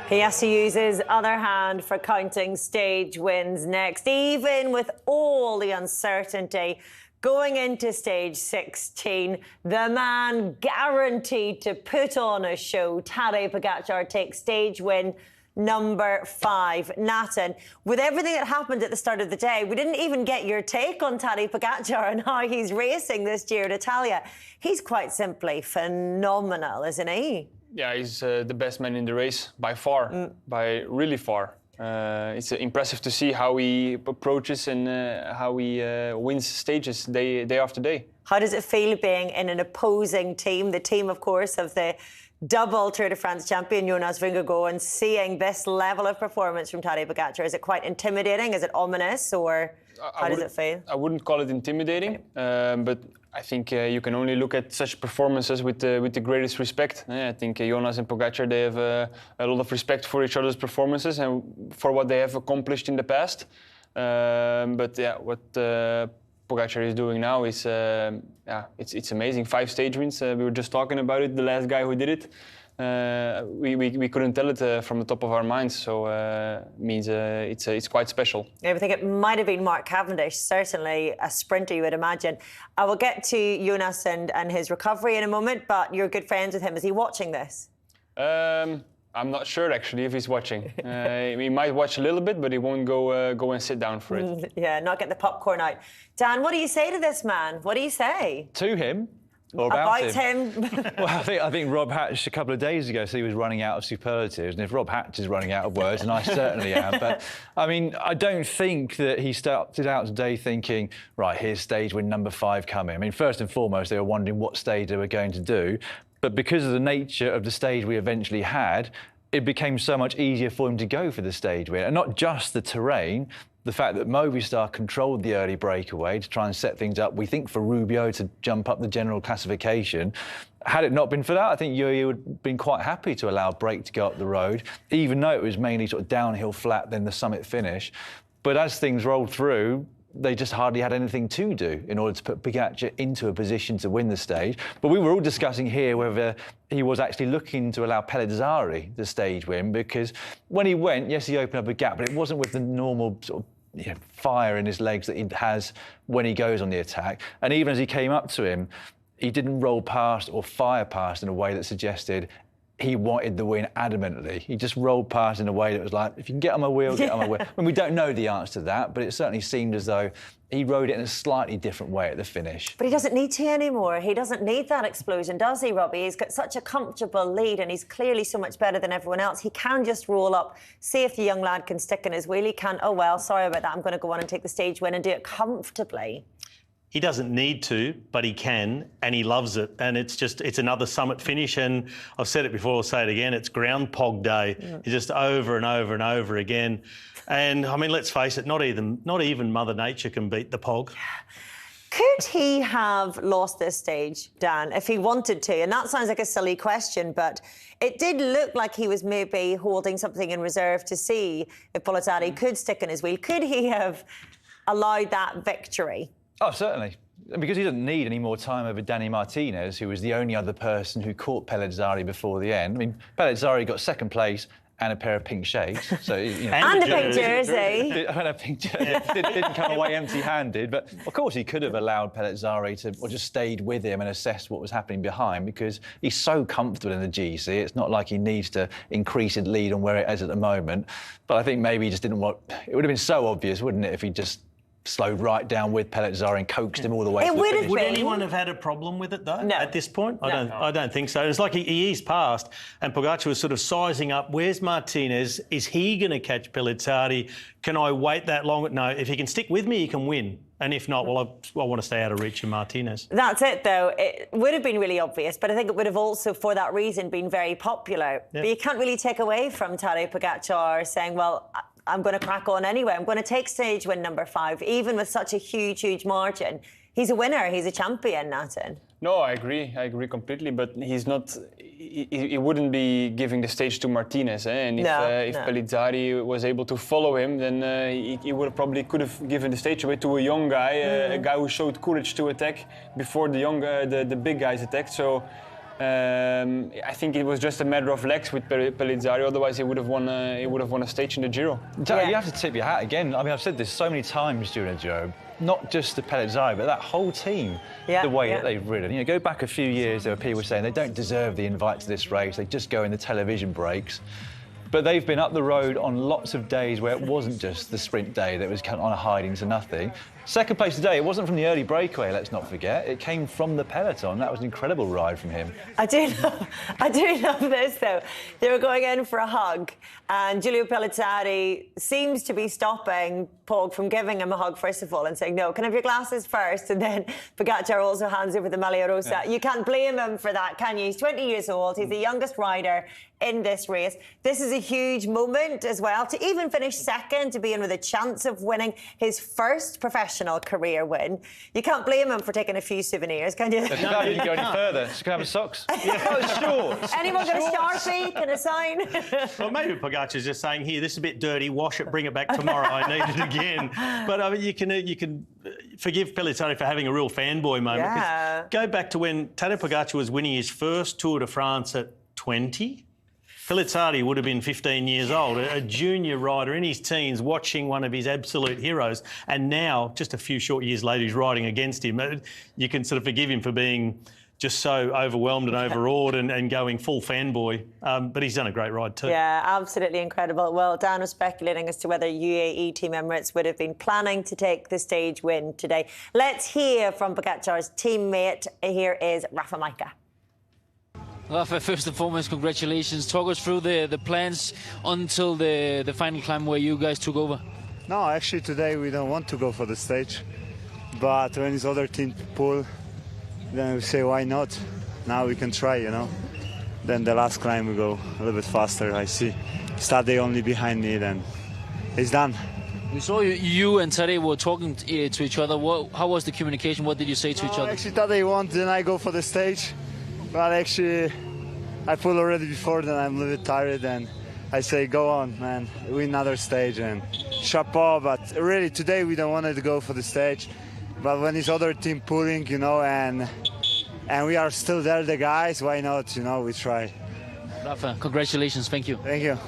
He has to use his other hand for counting stage wins next, even with all the uncertainty. Going into stage 16, the man guaranteed to put on a show. Tadej Pogačar takes stage win number 5. Nathan, with everything that happened at the start of the day, we didn't even get your take on Tadej Pogačar and how he's racing this Giro D'Italia. He's quite simply phenomenal, isn't he? Yeah, he's the best man in the race by far, by really far. It's impressive to see how he approaches and how he wins stages day after day. How does it feel being in an opposing team, the team, of course, of the double Tour de France champion Jonas Vingegaard, and seeing this level of performance from Tadej Pogačar? Is it quite intimidating? Is it ominous? Or how does it feel? I wouldn't call it intimidating, but I think you can only look at such performances with the greatest respect. I think Jonas and Pogačar, they have a lot of respect for each other's performances and for what they have accomplished in the past. But yeah, what Pogačar is doing now is it's amazing. 5 stage wins. We were just talking about it. The last guy who did it, we couldn't tell it from the top of our minds. So means it's quite special. I think it might have been Mark Cavendish, certainly a sprinter, you would imagine. I will get to Jonas and his recovery in a moment, but you're good friends with him. Is he watching this? I'm not sure, actually, if he's watching. He might watch a little bit, but he won't go and sit down for it. Yeah, not get the popcorn out. Dan, what do you say to this man? What do you say? To him? Or about him? Well, I think Rob Hatch a couple of days ago said he was running out of superlatives, and if Rob Hatch is running out of words, and I certainly am, but I mean, I don't think that he started out today thinking, right, here's stage win number 5 coming. I mean, first and foremost, they were wondering what stage they were going to do, but because of the nature of the stage we eventually had, it became so much easier for him to go for the stage win, and not just the terrain. The fact that Movistar controlled the early breakaway to try and set things up, we think, for Rubio to jump up the general classification. Had it not been for that, I think UAE would have been quite happy to allow Break to go up the road, even though it was mainly sort of downhill flat, then the summit finish. But as things rolled through, they just hardly had anything to do in order to put Pogačar into a position to win the stage. But we were all discussing here whether he was actually looking to allow Pellizzari the stage win, because when he went, yes, he opened up a gap, but it wasn't with the normal sort of fire in his legs that he has when he goes on the attack. And even as he came up to him, he didn't roll past or fire past in a way that suggested he wanted the win adamantly. He just rolled past in a way that was like, if you can get on my wheel, get on my wheel. And we don't know the answer to that, but it certainly seemed as though he rode it in a slightly different way at the finish. But he doesn't need to anymore. He doesn't need that explosion, does he, Robbie? He's got such a comfortable lead and he's clearly so much better than everyone else. He can just roll up, see if the young lad can stick in his wheel. He can, oh, well, sorry about that. I'm going to go on and take the stage win and do it comfortably. He doesn't need to, but he can, and he loves it. And it's another summit finish. And I've said it before, I'll say it again, it's Ground Pog Day. It's just over and over and over again. And I mean, let's face it, not even Mother Nature can beat the Pog. Could he have lost this stage, Dan, if he wanted to? And that sounds like a silly question, but it did look like he was maybe holding something in reserve to see if Pogačar could stick in his wheel. Could he have allowed that victory? Oh, certainly. Because he doesn't need any more time over Danny Martinez, who was the only other person who caught Pellizzari before the end. I mean, Pellizzari got 2nd place and a pair of pink shades. So, you know, and a pink jersey. And a pink jersey. Didn't come away empty-handed. But, of course, he could have allowed Pellizzari to, or just stayed with him and assessed what was happening behind, because he's so comfortable in the GC. It's not like he needs to increase his lead on where it is at the moment. But I think maybe he just didn't want... It would have been so obvious, wouldn't it, if he just slowed right down with Pellizzari and coaxed him all the way to the finish. Would anyone have had a problem with it, though, no. at this point? I don't think so. It's like he eased past, and Pogačar was sort of sizing up, where's Martinez? Is he going to catch Pellizzari? Can I wait that long? No, if he can stick with me, he can win. And if not, well, I want to stay out of reach of Martinez. That's it, though. It would have been really obvious, but I think it would have also, for that reason, been very popular. But you can't really take away from Tadej Pogačar saying, well, I'm going to crack on anyway. I'm going to take stage win number 5, even with such a huge, huge margin. He's a winner. He's a champion, Nathan. No, I agree. I agree completely. But he's not... He wouldn't be giving the stage to Martinez. And if Pellizzari was able to follow him, then he could have given the stage away to a young guy, a guy who showed courage to attack before the big guys attacked. So I think it was just a matter of legs with Pellizzari. Otherwise, he would have won. He would have won a stage in the Giro. You have to tip your hat again. I mean, I've said this so many times during the Giro. Not just the Pellizzari, but that whole team, the way that they've ridden. You know, go back a few years, there were people saying they don't deserve the invite to this race. They just go in the television breaks. But they've been up the road on lots of days where it wasn't just the sprint day that was kind of on a hiding to nothing. Second place today, it wasn't from the early breakaway, let's not forget. It came from the peloton. That was an incredible ride from him. I do love this, though. They were going in for a hug, and Giulio Pellizzari seems to be stopping Pog from giving him a hug, first of all, and saying, no, can I have your glasses first? And then Pogacar also hands over the Maglia Rosa. Yeah. You can't blame him for that, can you? He's 20 years old. He's the youngest rider in this race. This is a huge moment as well. To even finish second, to be in with a chance of winning his first professional career win. You can't blame him for taking a few souvenirs, can you? No, you can go any further. So can I have his socks? Shorts. Anyone got a Sharpie? Can I sign? Well, maybe Pogacar's just saying, here, this is a bit dirty, wash it, bring it back tomorrow, I need it again. But I mean, you can forgive Pellizzari for having a real fanboy moment. Yeah. Go back to when Tadej Pogacar was winning his first Tour de France at 20. Pellizzari would have been 15 years old, a junior rider in his teens, watching one of his absolute heroes. And now, just a few short years later, he's riding against him. You can sort of forgive him for being just so overwhelmed and overawed and going full fanboy. But he's done a great ride too. Yeah, absolutely incredible. Well, Dan was speculating as to whether UAE Team Emirates would have been planning to take the stage win today. Let's hear from Pogacar's teammate. Here is Rafa Majka. Rafa, first and foremost, congratulations. Talk us through the plans until the final climb where you guys took over. No, actually today we don't want to go for the stage. But when this other team pull, then we say, why not? Now we can try, you know. Then the last climb we go a little bit faster, I see. Stade only behind me, then it's done. We saw you and Tadej were talking to each other. How was the communication? What did you say to each other? Actually, Tadej wants, then I go for the stage. But actually, I pulled already before, then I'm a little bit tired, and I say, go on, man, win another stage, and chapeau. But really, today we don't want to go for the stage. But when this other team pulling, you know, and we are still there, the guys, why not, you know, we try. Rafa, congratulations, thank you. Thank you.